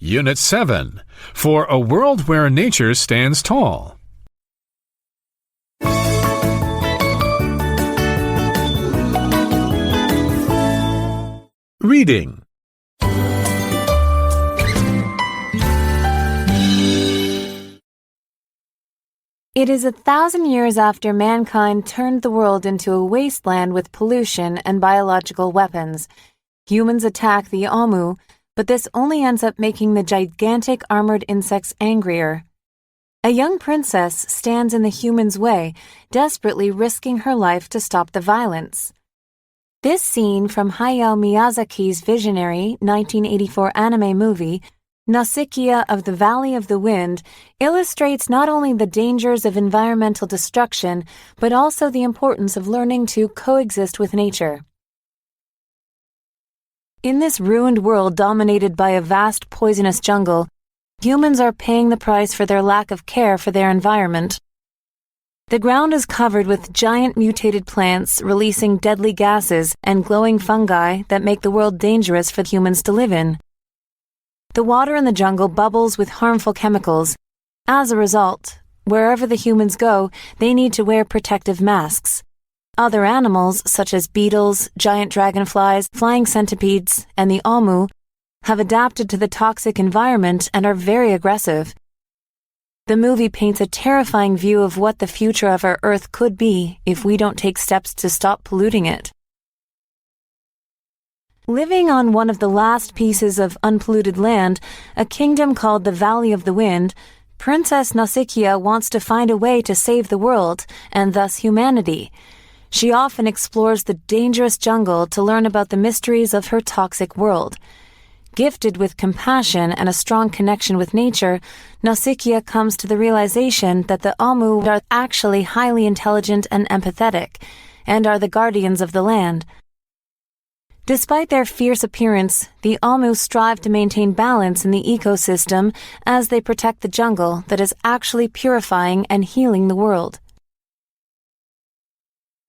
Unit 7. For a world where nature stands tall. Reading. It is 1,000 years after mankind turned the world into a wasteland with pollution and biological weapons. Humans attack the Amu, but this only ends up making the gigantic armored insects angrier. A young princess stands in the humans' way, desperately risking her life to stop the violence. This scene from Hayao Miyazaki's visionary 1984 anime movie, Nausicaa of the Valley of the Wind, illustrates not only the dangers of environmental destruction, but also the importance of learning to coexist with nature. In this ruined world dominated by a vast poisonous jungle, humans are paying the price for their lack of care for their environment. The ground is covered with giant mutated plants releasing deadly gases and glowing fungi that make the world dangerous for humans to live in. The water in the jungle bubbles with harmful chemicals. As a result, wherever the humans go, they need to wear protective masks. Other animals, such as beetles, giant dragonflies, flying centipedes, and the Amu, have adapted to the toxic environment and are very aggressive. The movie paints a terrifying view of what the future of our Earth could be if we don't take steps to stop polluting it. Living on one of the last pieces of unpolluted land, a kingdom called the Valley of the Wind, Princess Nausicaa wants to find a way to save the world, and thus humanity. She often explores the dangerous jungle to learn about the mysteries of her toxic world. Gifted with compassion and a strong connection with nature, Nausicaa comes to the realization that the Amu are actually highly intelligent and empathetic, and are the guardians of the land. Despite their fierce appearance, the Amu strive to maintain balance in the ecosystem as they protect the jungle that is actually purifying and healing the world.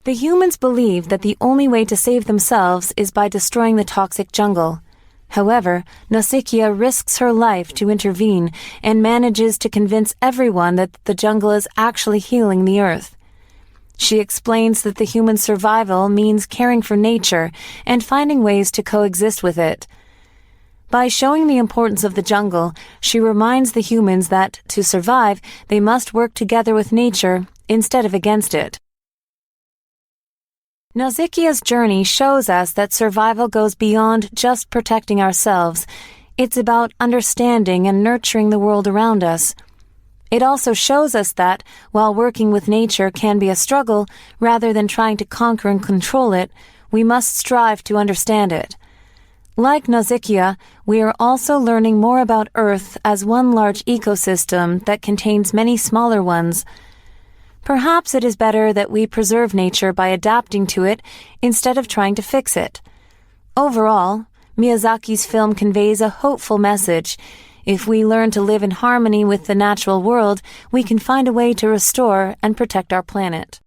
The humans believe that the only way to save themselves is by destroying the toxic jungle. However, Nausicaa risks her life to intervene and manages to convince everyone that the jungle is actually healing the earth. She explains that the human survival means caring for nature and finding ways to coexist with it. By showing the importance of the jungle, she reminds the humans that, to survive, they must work together with nature instead of against it. Nausicaa's journey shows us that survival goes beyond just protecting ourselves. It's about understanding and nurturing the world around us. It also shows us that, while working with nature can be a struggle, rather than trying to conquer and control it, we must strive to understand it. Like Nausicaa, we are also learning more about Earth as one large ecosystem that contains many smaller ones. Perhaps it is better that we preserve nature by adapting to it instead of trying to fix it. Overall, Miyazaki's film conveys a hopeful message. If we learn to live in harmony with the natural world, we can find a way to restore and protect our planet.